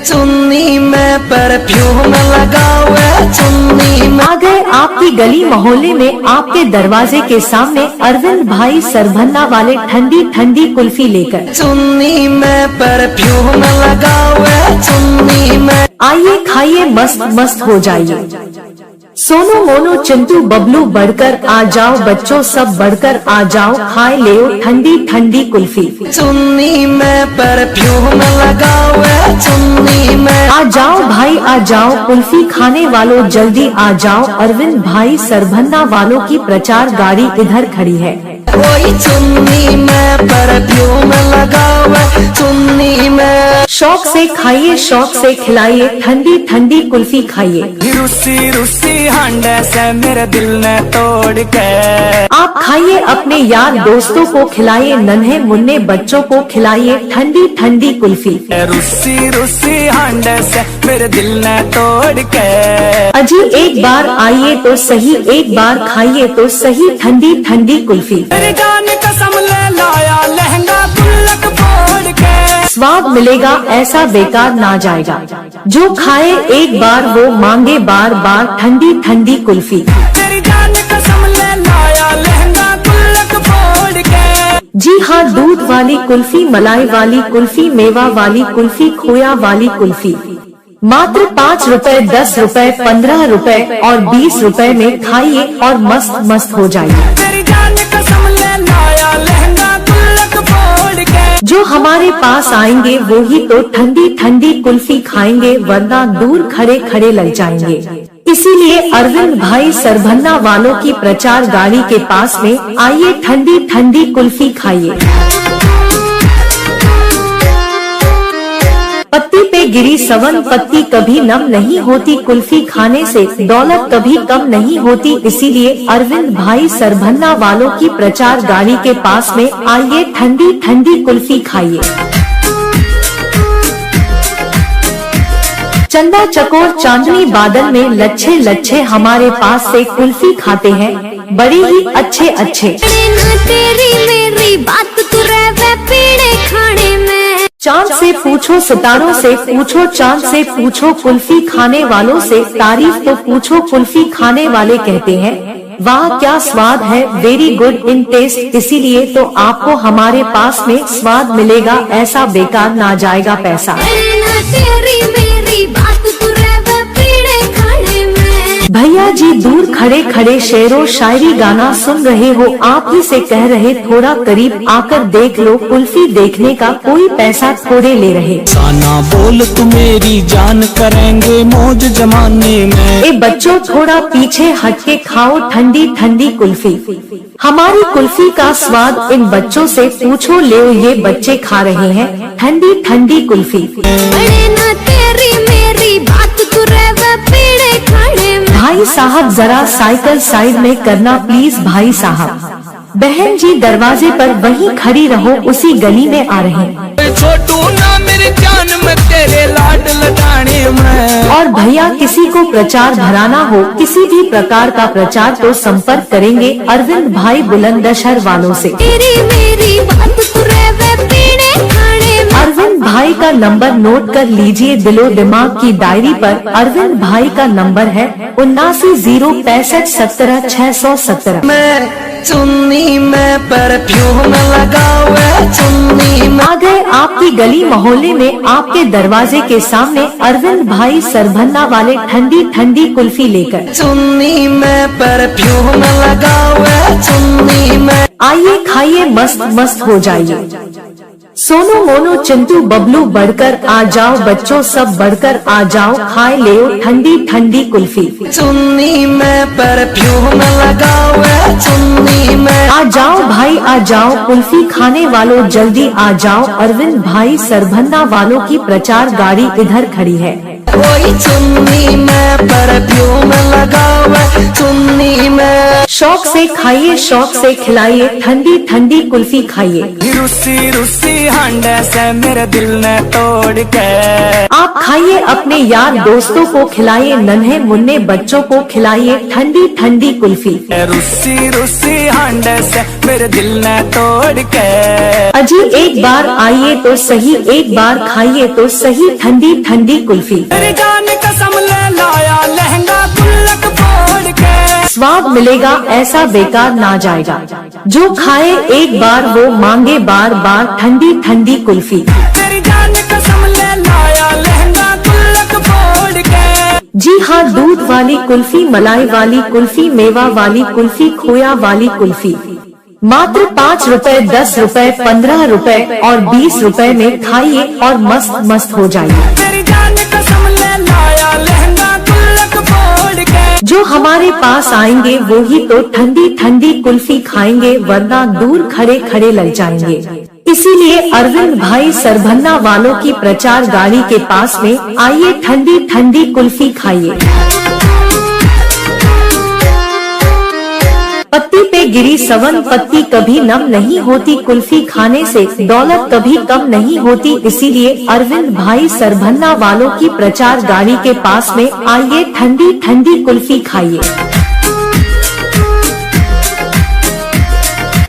चुन्नी में परफ्यूम लगावे चुन्नी में। आ गए आपकी गली मोहल्ले में आपके दरवाजे के सामने अरविंद भाई सरभन्ना वाले ठंडी ठंडी कुल्फी लेकर। चुन्नी में परफ्यूम लगावे चुन्नी में। आइए खाइए मस्त मस्त हो जाइए। सोनू मोनू चिंटू बबलू बढ़कर आ जाओ, बच्चों सब बढ़कर आ जाओ, खाए ले ठंडी ठंडी कुल्फी। चुन्नी में परफ्यूम लगावे चुन्नी में। आ जाओ भाई आ जाओ, कुल्फी खाने वालों जल्दी आ जाओ। अरविंद भाई सरभन्ना वालों की प्रचार गाड़ी इधर खड़ी है। वही चुन्नी में परफ्यूम लगावे चुन्नी में। शौक से खाइए शौक से खिलाइए, ठंडी ठंडी कुल्फी खाइए। रूसी रूसी हांडे से मेरे दिल ने तोड़ के। आप खाइए अपने यार दोस्तों को खिलाइए, नन्हे मुन्ने बच्चों को खिलाइए ठंडी ठंडी कुल्फी। रूसी रूसी हांडे से मेरे दिल ने तोड़ के। अजी एक बार आइए तो सही, एक बार खाइए तो सही ठंडी ठंडी कुल्फी। मेरे जान कसम ले लाया लहंगा गुल्लक फोड़ के। स्वाद मिलेगा ऐसा बेकार ना जाएगा, जो खाए एक बार वो मांगे बार बार ठंडी ठंडी कुल्फी। मेरी जान कसम ले लाया लहंगा गुल्लक फोड़ के। जी हाँ, दूध वाली कुल्फी, मलाई वाली कुल्फी, मेवा वाली कुल्फी, खोया वाली कुल्फी। मात्र 5 रुपए, 10 रुपए, 15 रुपए और 20 रुपए में खाइए और मस्त मस्त हो जाइए। मेरी जान कसम ले लाया लहंगा गुल्लक फोड़ के। जो हमारे पास आएंगे वो ही तो ठंडी ठंडी कुल्फी खाएंगे, वरना दूर खड़े खड़े लग जाएंगे। इसीलिए अरविंद भाई सरभन्ना वालों की प्रचार गाड़ी के पास में आइए, ठंडी ठंडी कुल्फी खाइए। पत्ती पे गिरी सवन पत्ती कभी नम नहीं होती, कुल्फी खाने से दौलत कभी कम नहीं होती। इसीलिए अरविंद भाई सरभन्ना वालों की प्रचार गाड़ी के पास में आइए, ठंडी ठंडी कुल्फी खाइए। चंदा चकोर चांदनी बादल में लच्छे लच्छे हमारे पास से कुल्फी खाते हैं, बड़े ही अच्छे अच्छे। तेरी मेरी बात तू रहवे पीड़े खाने में। चांद से पूछो सितारों से पूछो, चांद से पूछो कुल्फी खाने वालों से, तारीफ तो पूछो कुल्फी खाने वाले कहते हैं वाह क्या स्वाद है, वेरी गुड इन टेस्ट। इसीलिए तो आपको हमारे पास में स्वाद मिलेगा ऐसा बेकार ना जाएगा पैसा। तेरी मेरी बात तू रहवे पीड़े खाने में। भैया जी दूर खड़े खड़े शेरो शायरी गाना सुन रहे हो, आप ही से कह रहे थोड़ा करीब आकर देख लो, कुल्फी देखने का कोई पैसा थोड़े ले रहे। साना बोल तू मेरी जान, करेंगे मौज जमाने में। ए बच्चों थोड़ा पीछे हट के खाओ ठंडी ठंडी कुल्फी। हमारी कुल्फी का स्वाद इन बच्चों से पूछो, ले ये बच्चे खा रहे हैं ठंडी ठंडी कुल्फी। तेरी मेरी बात तू रहवे पीड़े खाने में। भाई साहब जरा साइकिल साइड में करना प्लीज भाई साहब। बहन जी दरवाजे पर वहीं खड़ी रहो, उसी गली में आ रहे हैं। छोटू ना मेरी जान में तेरे लाड लगाने में। और भैया किसी को प्रचार भराना हो, किसी भी प्रकार का प्रचार तो संपर्क करेंगे अरविंद भाई बुलंदशहर वालों से। तेरी मेरी बात तू रहवे पीड़े खाने में। अरविंद भाई का नंबर नोट कर लीजिए दिलो दिमाग की डायरी पर। अरविंद भाई का नंबर है 7906570617। मैं चुन्नी में परफ्यूम लगावे चुन्नी में। आ गए आपकी गली मोहल्ले में आपके दरवाजे के सामने अरविंद भाई सरभन्ना वाले ठंडी ठंडी कुल्फी लेकर। चुन्नी में परफ्यूम लगावे चुन्नी में। आइए खाइए मस्त मस्त हो जाइए। सोनू मोनू चिंटू बबलू बढ़कर आ जाओ, बच्चों सब बढ़कर आ जाओ, खाए ले ठंडी ठंडी कुल्फी। चुन्नी में परफ्यूम लगावे चुन्नी में। आ जाओ भाई आ जाओ, कुल्फी खाने वालों जल्दी आ जाओ। अरविंद भाई सरभन्ना वालों की प्रचार गाड़ी इधर खड़ी है। वही चुन्नी में परफ्यूम लगावे चुन्नी में। शौक से खाइए शौक से खिलाइए, ठंडी ठंडी कुल्फी खाइए। रूसी रूसी हांडे से मेरे दिल ने तोड़ के। आप खाइए, अपने यार दोस्तों को खिलाइए, नन्हे मुन्ने बच्चों को खिलाइए ठंडी ठंडी कुल्फी। रूसी रूसी हांडे से मेरे दिल ने तोड़ के। अजी एक बार आइए तो सही, एक बार खाइए तो सही ठंडी ठंडी कुल्फी। तेरी जान कसम ले लाया लहंगा गुल्लक फोड़ के। स्वाद मिलेगा ऐसा बेकार ना जाएगा, जो खाए एक बार वो मांगे बार बार ठंडी ठंडी कुल्फी। तेरी जान कसम ले लाया लहंगा गुल्लक फोड़ के। जी हाँ, दूध वाली कुल्फी, मलाई वाली कुल्फी, मेवा वाली कुल्फी, खोया वाली कुल्फी, मात्र 5 रुपए, 10 रुपए, 15 रुपए और 20 रुपए में खाइए और मस्त मस्त हो जाइए। तेरी जान कसम ले लाया लहंगा गुल्लक फोड़ के। जो हमारे पास आएंगे वो ही तो ठंडी ठंडी कुल्फी खाएंगे, वरना दूर खड़े खड़े लग जाएंगे। इसीलिए अरविंद भाई सरभन्ना वालों की प्रचार गाड़ी के पास में आइए, ठंडी ठंडी कुल्फी खाइए। पत्ती पे गिरी सवन पत्ती कभी नम नहीं होती, कुल्फी खाने से दौलत कभी कम नहीं होती। इसीलिए अरविंद भाई सरभन्ना वालों की प्रचार गाड़ी के पास में आइए, ठंडी ठंडी कुल्फी खाइए।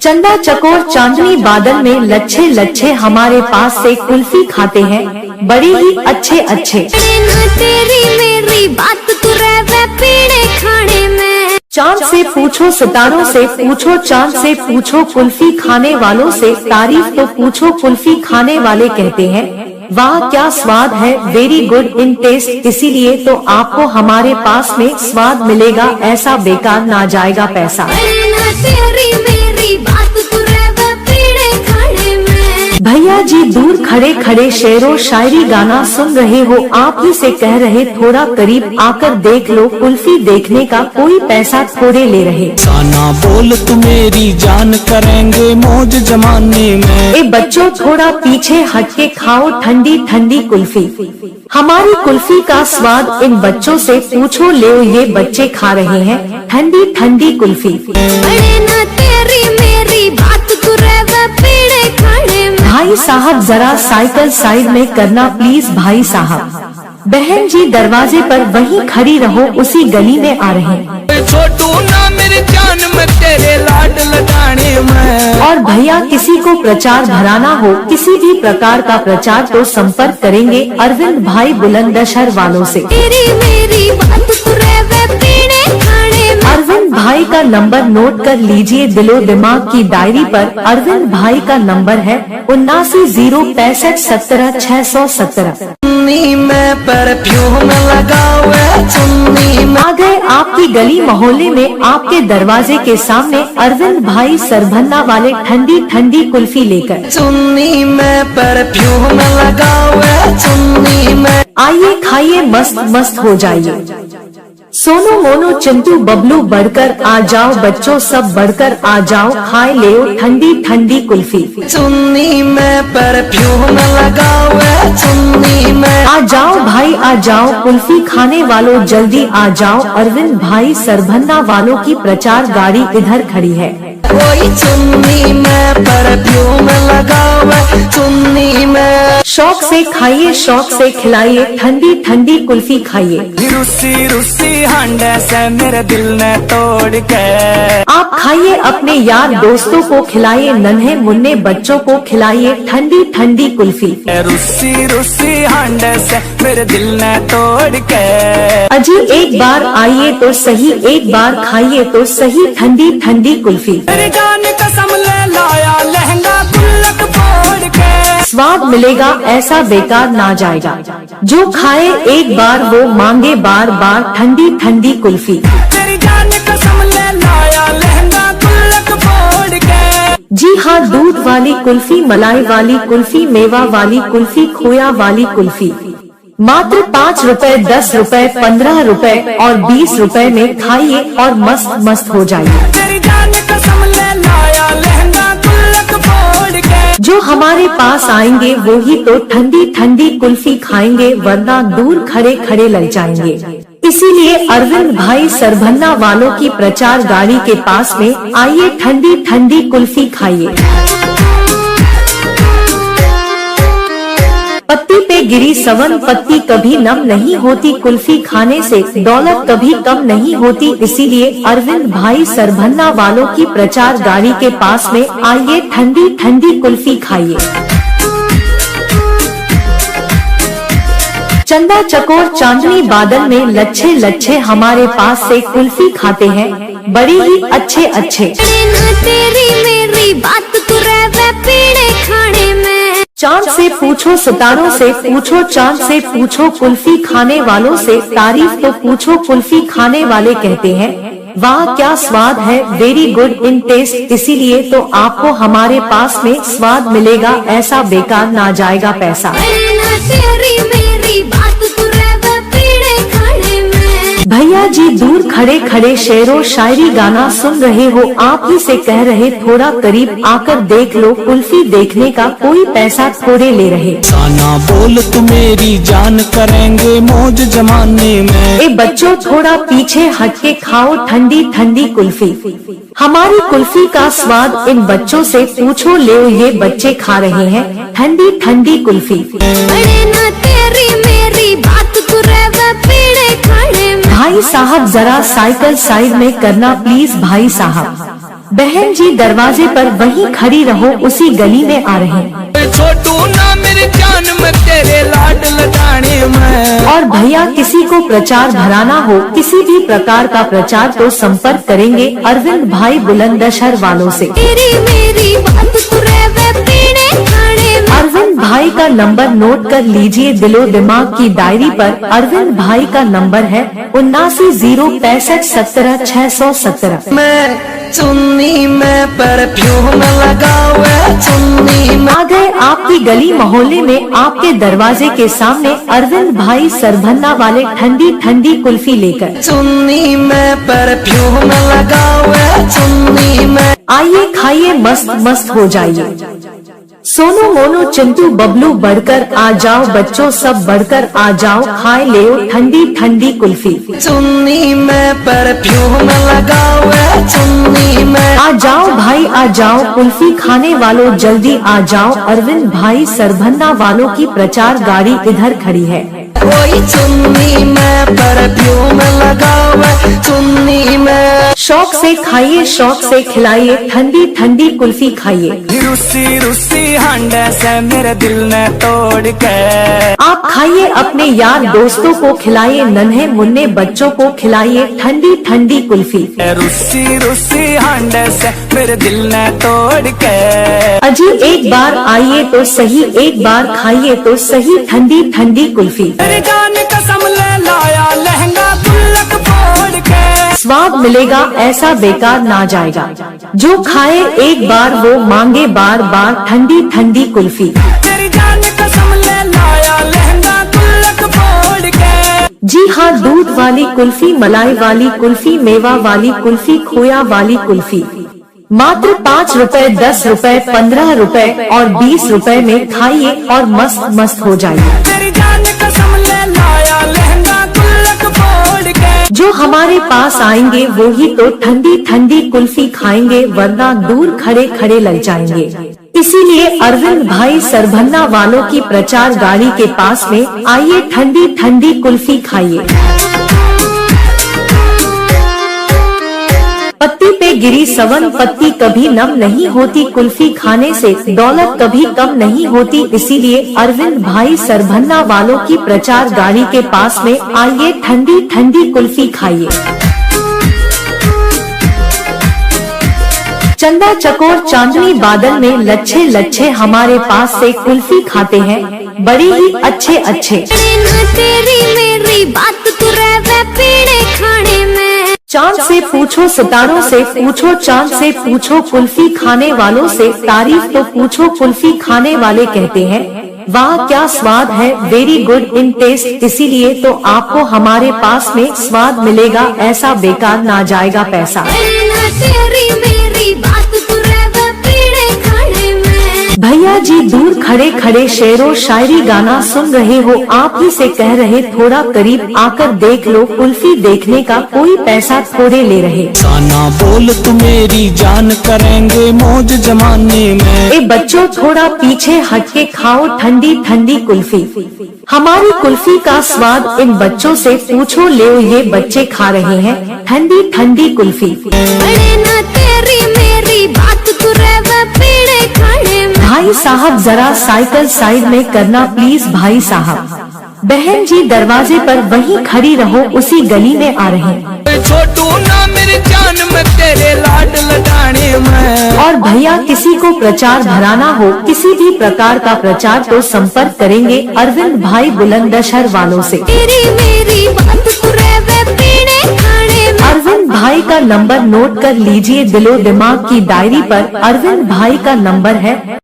चंदा चकोर चांदनी बादल में लच्छे लच्छे हमारे पास से कुल्फी खाते हैं, बड़े ही अच्छे अच्छे। तेरी मेरी बात तू रहवे पीड़े खाने में। चांद से पूछो, सितारों से पूछो, चांद से पूछो, कुल्फी खाने वालों से तारीफ तो पूछो। कुल्फी खाने वाले कहते हैं वाह क्या स्वाद है, वेरी गुड इन टेस्ट। इसीलिए तो आपको हमारे पास में स्वाद मिलेगा ऐसा बेकार ना जाएगा पैसा। तेरी मेरी बात तू रहवे पीड़े खाने में। भैया जी दूर खड़े खड़े शेरो शायरी गाना सुन रहे हो, आप ही से कह रहे थोड़ा करीब आकर देख लो, कुल्फी देखने का कोई पैसा थोड़े ले रहे। साना बोल तू मेरी जान, करेंगे मौज जमाने में। ए बच्चों थोड़ा पीछे हट के खाओ ठंडी ठंडी कुल्फी। हमारी कुल्फी का स्वाद इन बच्चों से पूछो, ले ये बच्चे खा रहे हैं ठंडी ठंडी कुल्फी। तेरी मेरी बात तू रहवे पीड़े खाने में। भाई साहब जरा साइकिल साइड में करना प्लीज भाई साहब। बहन जी दरवाजे पर वहीं खड़ी रहो, उसी गली में आ रहे हैं। छोटू ना मेरी जान में तेरे लाड लगाने में। और भैया किसी को प्रचार भराना हो, किसी भी प्रकार का प्रचार तो संपर्क करेंगे अरविंद भाई बुलंदशहर वालों से। तेरी मेरी बात तू रहवे पीड़े खाने में। अरविंद भाई का नंबर नोट कर लीजिए दिलो दिमाग की डायरी पर। अरविंद भाई का नंबर है 7906570617। में परफ्यूम लगावे चुन्नी में। आ गए आपकी गली मोहल्ले में, आपके दरवाजे के सामने अरविंद भाई सरभन्ना वाले ठंडी ठंडी कुल्फी लेकर। चुन्नी में परफ्यूम लगावे चुन्नी में। आइए खाइए, मस्त मस्त हो जाइए। सोनू मोनू चिंटू बबलू बढ़कर आ जाओ, बच्चों सब बढ़कर आ जाओ, खाए ले ठंडी ठंडी कुल्फी। चुन्नी में परफ्यूम लगावे चुन्नी में। आ जाओ भाई आ जाओ, कुल्फी खाने वालों जल्दी आ जाओ, अरविंद भाई सरभन्ना वालों की प्रचार गाड़ी इधर खड़ी है। कोई चुन्नी में परफ्यूम लगावे चुन्नी में। शौक से खाइए, शौक से खिलाइए, ठंडी ठंडी कुल्फी खाइए। रूसी रूसी हांडे से मेरे दिल ने तोड़ के। आप खाइए, अपने यार दोस्तों को खिलाइए, नन्हे मुन्ने बच्चों को खिलाइए ठंडी ठंडी कुल्फी। रूसी रूसी हांडे से मेरे दिल ने तोड़ के। अजी एक बार आइए तो सही, एक बार खाइए तो सही ठंडी ठंडी कुल्फी। तेरी जान कसम ले लाया लहंगा गुल्लक फोड़ के। स्वाद मिलेगा ऐसा बेकार ना जाएगा, जो खाए एक बार वो मांगे बार बार ठंडी ठंडी कुल्फी। तेरी जान कसम ले लाया लहंगा गुल्लक फोड़ के। जी हाँ, दूध वाली कुल्फी, मलाई वाली कुल्फी, मेवा वाली कुल्फी, खोया वाली कुल्फी, मात्र 5 रुपए, 10 रुपए, 15 रुपए और 20 रुपए में खाइए और मस्त मस्त हो जाइए। तेरी जान कसम ले लाया लहंगा गुल्लक फोड़ के। जो हमारे पास आएंगे वो ही तो ठंडी ठंडी कुल्फी खाएंगे, वरना दूर खड़े खड़े लग जाएंगे। इसीलिए अरविंद भाई सरभन्ना वालों की प्रचार गाड़ी के पास में आइए, ठंडी ठंडी कुल्फी खाइए। पत्ती पे गिरी सवन पत्ती कभी नम नहीं होती, कुल्फी खाने से दौलत कभी कम नहीं होती। इसीलिए अरविंद भाई सरभन्ना वालों की प्रचार गाड़ी के पास में आइए, ठंडी ठंडी कुल्फी खाइए। चंदा चकोर चांदनी बादल में लच्छे लच्छे हमारे पास से कुल्फी खाते हैं, बड़े ही अच्छे अच्छे। तेरी मेरी बात तू रहवे पीड़े खाने में। चांद से पूछो सितारों से पूछो, चांद से पूछो कुल्फी खाने वालों से, तारीफ तो पूछो कुल्फी खाने वाले कहते हैं वाह क्या स्वाद है, वेरी गुड इन टेस्ट। इसीलिए तो आपको हमारे पास में स्वाद मिलेगा, ऐसा बेकार ना जाएगा पैसा। तेरी मेरी बात तू रहवे पीड़े खाने में। भैया जी दूर खड़े खड़े शेरो शायरी गाना सुन रहे हो, आप ही से कह रहे थोड़ा करीब आकर देख लो, कुल्फी देखने का कोई पैसा थोड़े ले रहे। साना बोल तू मेरी जान, करेंगे मौज जमाने में। ए बच्चों थोड़ा पीछे हटके खाओ ठंडी ठंडी कुल्फी, हमारी कुल्फी का स्वाद इन बच्चों से पूछो, ले ये बच्चे खा रहे हैं ठंडी ठंडी कुल्फी। तेरी मेरी बात तू रहवे पीड़े खाने में। भाई साहब जरा साइकिल साइड में करना प्लीज भाई साहब। बहन जी दरवाजे पर वहीं खड़ी रहो, उसी गली में आ रहे हैं। छोटू ना मेरे जान में तेरे लाड लगाने में। और भैया किसी को प्रचार भराना हो, किसी भी प्रकार का प्रचार तो संपर्क करेंगे अरविंद भाई बुलंदशहर वालों से। तेरी मेरी बात तू रहवे पीड़े खाने में। अरविंद भाई का नंबर नोट कर लीजिए दिलो दिमाग की डायरी पर। अरविंद भाई का नंबर है 7906570617। मैं चुन्नी में परफ्यूम लगावे, चुन्नी में। आ गए आपकी गली मोहल्ले में, आपके दरवाजे के सामने अरविंद भाई सरभन्ना वाले ठंडी ठंडी कुल्फी लेकर। चुन्नी में परफ्यूम लगावे, चुन्नी में। आइए खाइए, मस्त मस्त हो जाइए। सोनू मोनू चिंटू बबलू बढ़कर आ जाओ, बच्चों सब बढ़कर आ जाओ, खाए ले ठंडी ठंडी कुल्फी। चुन्नी में परफ्यूम लगावे, चुन्नी में। आ जाओ भाई आ जाओ, कुल्फी खाने वालों जल्दी आ जाओ, अरविंद भाई सरभन्ना वालों की प्रचार गाड़ी इधर खड़ी है। कोई चुन्नी में परफ्यूम लगावे, चुन्नी में। शौक से खाइए, शौक से खिलाइए, ठंडी ठंडी कुल्फी खाइए। रूसी रूसी हांडे से मेरे दिल ने तोड़ के। आप खाइए, अपने यार दोस्तों को खिलाइए, नन्हे मुन्ने बच्चों को खिलाइए ठंडी ठंडी कुल्फी। रूसी रूसी हांडे से मेरे दिल ने तोड़ के। अजी एक बार आइए तो सही, एक बार खाइए तो सही ठंडी ठंडी कुल्फी। तेरी जान कसम ले लाया लहंगा गुल्लक फोड़ के। स्वाद मिलेगा ऐसा बेकार ना जाएगा, जो खाए एक बार वो मांगे बार बार ठंडी ठंडी कुल्फी। तेरी जान कसम ले लाया लहंगा गुल्लक फोड़ के। जी हाँ, दूध वाली कुल्फी, मलाई वाली कुल्फी, मेवा वाली कुल्फी, खोया वाली कुल्फी, मात्र 5 रुपए, 10 रुपए, 15 रुपए और 20 रुपए में खाइए और मस्त मस्त हो जाइए। तेरी जान कसम ले लाया लहंगा गुल्लक फोड़ के। जो हमारे पास आएंगे वो ही तो ठंडी ठंडी कुल्फी खाएंगे, वरना दूर खड़े खड़े लग जाएंगे। इसीलिए अरविंद भाई सरभन्ना वालों की प्रचार गाड़ी के पास में आइए, ठंडी ठंडी कुल्फी खाइए। पत्ती पे गिरी सवन पत्ती कभी नम नहीं होती, कुल्फी खाने से दौलत कभी कम नहीं होती। इसीलिए अरविंद भाई सरभन्ना वालों की प्रचार गाड़ी के पास में आइए, ठंडी ठंडी कुल्फी खाइए। चंदा चकोर चांदनी बादल में लच्छे लच्छे हमारे पास से कुल्फी खाते हैं, बड़े ही अच्छे अच्छे। तेरी मेरी बात तू रहवे पीड़े खाने में। चांद से पूछो सितारों से पूछो, चांद से पूछो कुल्फी खाने वालों से, तारीफ तो पूछो कुल्फी खाने वाले कहते हैं वाह क्या स्वाद है, वेरी गुड इन टेस्ट। इसीलिए तो आपको हमारे पास में स्वाद मिलेगा, ऐसा बेकार ना जाएगा पैसा। तेरी मेरी बात तू रहवे पीड़े खाने में। भैया जी दूर खड़े खड़े शेरो शायरी गाना सुन रहे हो, आप ही से कह रहे थोड़ा करीब आकर देख लो, कुल्फी देखने का कोई पैसा थोड़े ले रहे। साना बोल तू मेरी जान, करेंगे मौज जमाने में। ए बच्चों थोड़ा पीछे हट के खाओ ठंडी ठंडी कुल्फी, हमारी कुल्फी का स्वाद इन बच्चों से पूछो, ले ये बच्चे खा रहे हैं ठंडी ठंडी कुल्फी। अरे ना तेरी मेरी बात तू रहवे पीड़े खाने में। भाई साहब जरा साइकिल साइड में करना प्लीज भाई साहब। बहन जी दरवाजे पर वहीं खड़ी रहो, उसी गली में आ रहे हैं। छोटू ना मेरी जान में तेरे लाड लडाने में। और भैया किसी को प्रचार भराना हो, किसी भी प्रकार का प्रचार तो संपर्क करेंगे अरविंद भाई बुलंदशहर वालों से। तेरी मेरी बात तू रहवे पीड़े खाने में। अरविंद भाई का नंबर नोट कर लीजिए, दिलो दिमाग की डायरी पर अरविंद भाई का नंबर है